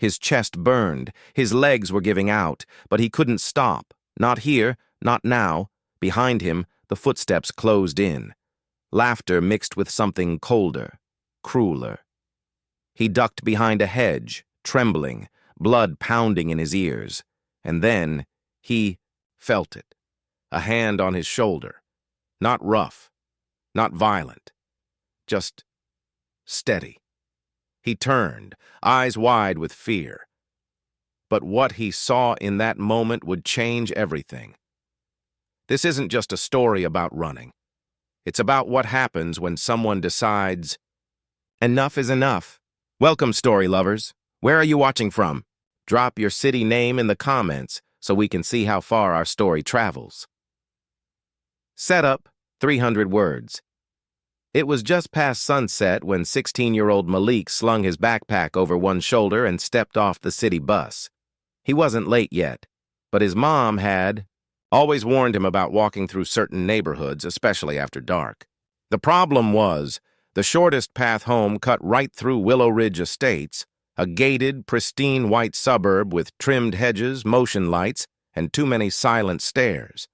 His chest burned, his legs were giving out, but he couldn't stop. Not here, not now. Behind him, the footsteps closed in. Laughter mixed with something colder, crueler. He ducked behind a hedge, trembling, blood pounding in his ears. And then he felt it. A hand on his shoulder. Not rough, not violent, just steady. He turned, eyes wide with fear. But what he saw in that moment would change everything. This isn't just a story about running. It's about what happens when someone decides, enough is enough. Welcome, story lovers. Where are you watching from? Drop your city name in the comments so we can see how far our story travels. Setup, 300 words. It was just past sunset when 16-year-old Malik slung his backpack over one shoulder and stepped off the city bus. He wasn't late yet, but his mom had always warned him about walking through certain neighborhoods, especially after dark. The problem was, the shortest path home cut right through Willow Ridge Estates, a gated, pristine white suburb with trimmed hedges, motion lights, and too many silent stairs.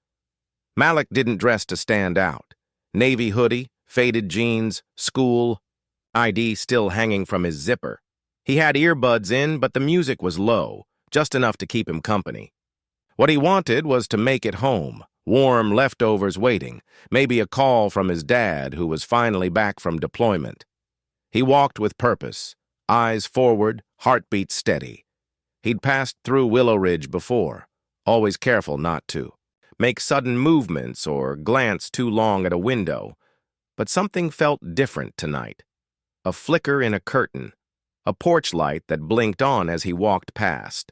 Malik didn't dress to stand out. Navy hoodie, faded jeans, school, ID still hanging from his zipper. He had earbuds in, but the music was low, just enough to keep him company. What he wanted was to make it home, warm leftovers waiting, maybe a call from his dad who was finally back from deployment. He walked with purpose, eyes forward, heartbeat steady. He'd passed through Willow Ridge before, always careful not to make sudden movements or glance too long at a window. But something felt different tonight. A flicker in a curtain, a porch light that blinked on as he walked past.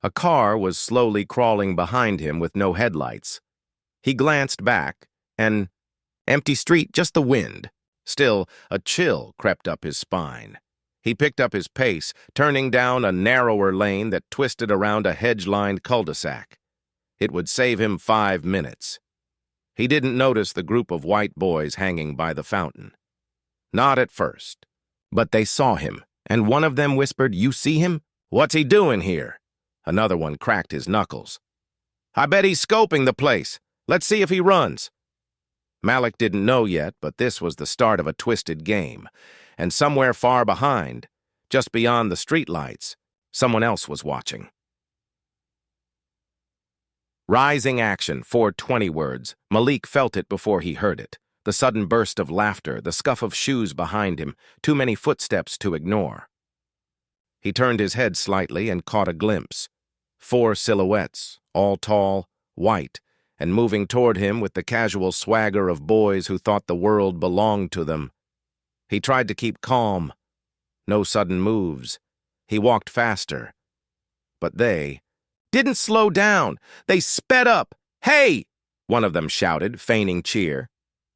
A car was slowly crawling behind him with no headlights. He glanced back, and empty street, just the wind. Still, a chill crept up his spine. He picked up his pace, turning down a narrower lane that twisted around a hedge-lined cul-de-sac. It would save him 5 minutes. He didn't notice the group of white boys hanging by the fountain. Not at first. But they saw him, and one of them whispered, "You see him? What's he doing here?" Another one cracked his knuckles. "I bet he's scoping the place. Let's see if he runs." Malik didn't know yet, but this was the start of a twisted game. And somewhere far behind, just beyond the streetlights, someone else was watching. Rising action, 420 words. Malik felt it before he heard it. The sudden burst of laughter, the scuff of shoes behind him, too many footsteps to ignore. He turned his head slightly and caught a glimpse. 4 silhouettes, all tall, white, and moving toward him with the casual swagger of boys who thought the world belonged to them. He tried to keep calm. No sudden moves. He walked faster. But they didn't slow down. They sped up. "Hey!" one of them shouted, feigning cheer.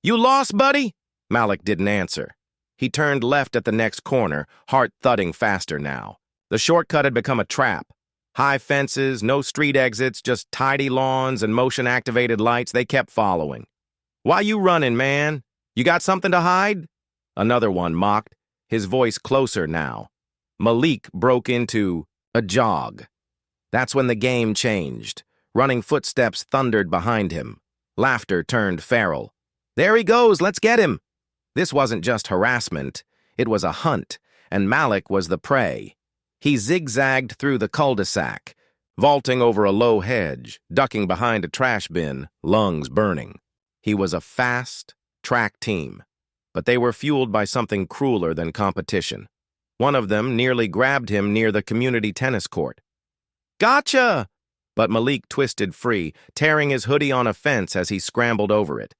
"You lost, buddy?" Malik didn't answer. He turned left at the next corner, heart thudding faster now. The shortcut had become a trap. High fences, no street exits, just tidy lawns and motion-activated lights. They kept following. "Why you running, man? You got something to hide?" Another one mocked, his voice closer now. Malik broke into a jog. That's when the game changed. Running footsteps thundered behind him. Laughter turned feral. "There he goes, let's get him!" This wasn't just harassment, it was a hunt, and Malik was the prey. He zigzagged through the cul-de-sac, vaulting over a low hedge, ducking behind a trash bin, lungs burning. He was a fast track team, but they were fueled by something crueler than competition. One of them nearly grabbed him near the community tennis court. "Gotcha!" But Malik twisted free, tearing his hoodie on a fence as he scrambled over it.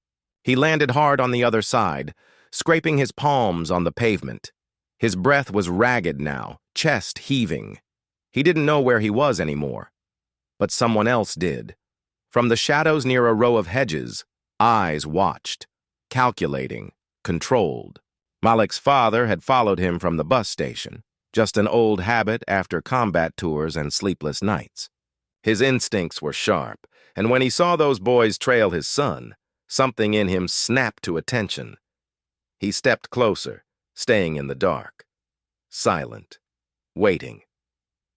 He landed hard on the other side, scraping his palms on the pavement. His breath was ragged now, chest heaving. He didn't know where he was anymore. But someone else did. From the shadows near a row of hedges, eyes watched, calculating, controlled. Malik's father had followed him from the bus station, just an old habit after combat tours and sleepless nights. His instincts were sharp, and when he saw those boys trail his son, something in him snapped to attention. He stepped closer, staying in the dark, silent, waiting.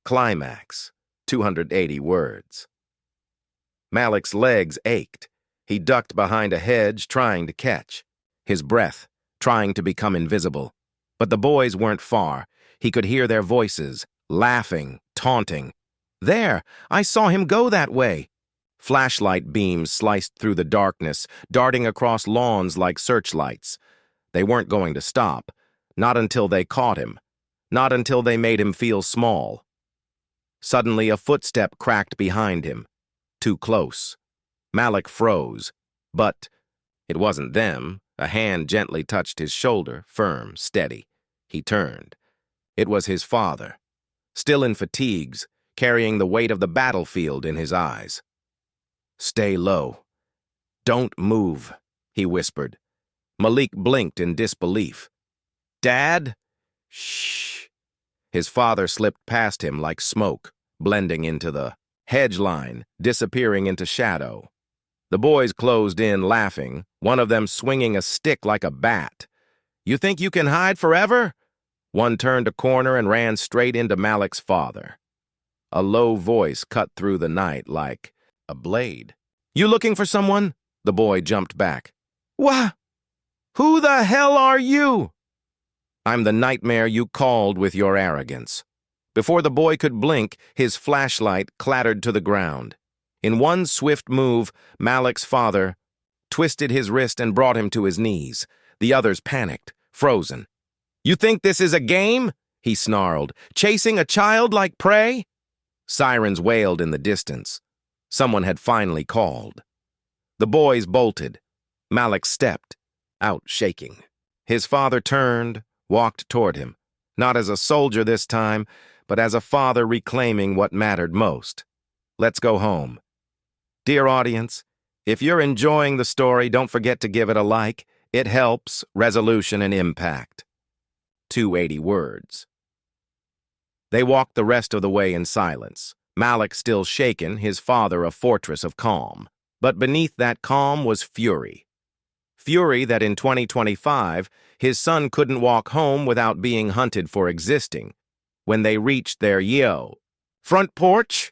Climax, 280 words. Malik's legs ached. He ducked behind a hedge, trying to catch. His breath, trying to become invisible. But the boys weren't far. He could hear their voices, laughing, taunting. "There! I saw him go that way!" Flashlight beams sliced through the darkness, darting across lawns like searchlights. They weren't going to stop. Not until they caught him. Not until they made him feel small. Suddenly, a footstep cracked behind him. Too close. Malik froze. But it wasn't them. A hand gently touched his shoulder, firm, steady. He turned. It was his father, still in fatigues, carrying the weight of the battlefield in his eyes. "Stay low. Don't move," he whispered. Malik blinked in disbelief. "Dad?" "Shh." His father slipped past him like smoke, blending into the hedge line, disappearing into shadow. The boys closed in, laughing, one of them swinging a stick like a bat. "You think you can hide forever?" One turned a corner and ran straight into Malik's father. A low voice cut through the night like a blade. "You looking for someone?" The boy jumped back. "What? Who the hell are you?" "I'm the nightmare you called with your arrogance." Before the boy could blink, his flashlight clattered to the ground. In one swift move, Malik's father twisted his wrist and brought him to his knees. The others panicked, frozen. "You think this is a game?" he snarled. "Chasing a child like prey?" Sirens wailed in the distance. Someone had finally called. The boys bolted. Malik stepped, out shaking. His father turned, walked toward him, not as a soldier this time, but as a father reclaiming what mattered most. Let's go home. Dear audience, if you're enjoying the story, don't forget to give it a like. It helps resolution and impact. 280 words. They walked the rest of the way in silence. Malik still shaken, his father a fortress of calm. But beneath that calm was fury. Fury that in 2025, his son couldn't walk home without being hunted for existing. When they reached their front porch,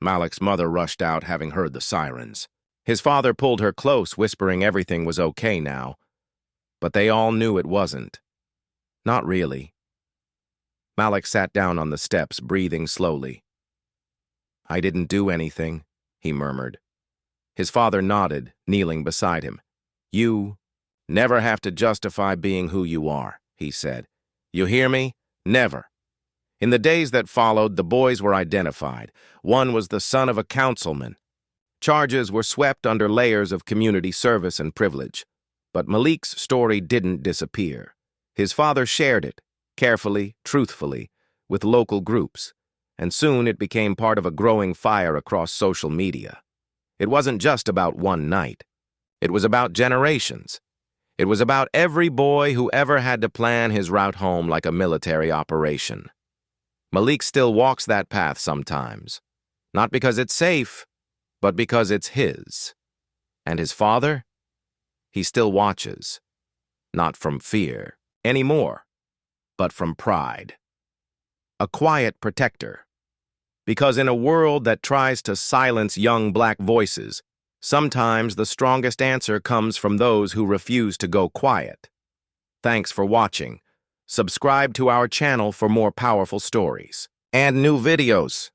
Malik's mother rushed out, having heard the sirens. His father pulled her close, whispering everything was okay now. But they all knew it wasn't. Not really. Malik sat down on the steps, breathing slowly. "I didn't do anything," he murmured. His father nodded, kneeling beside him. "You never have to justify being who you are," he said. "You hear me? Never." In the days that followed, the boys were identified. One was the son of a councilman. Charges were swept under layers of community service and privilege. But Malik's story didn't disappear. His father shared it, carefully, truthfully, with local groups, and soon it became part of a growing fire across social media. It wasn't just about one night. It was about generations. It was about every boy who ever had to plan his route home like a military operation. Malik still walks that path sometimes, not because it's safe, but because it's his. And his father? He still watches, not from fear anymore, but from pride. A quiet protector. Because in a world that tries to silence young black voices, sometimes the strongest answer comes from those who refuse to go quiet. Thanks for watching. Subscribe to our channel for more powerful stories and new videos.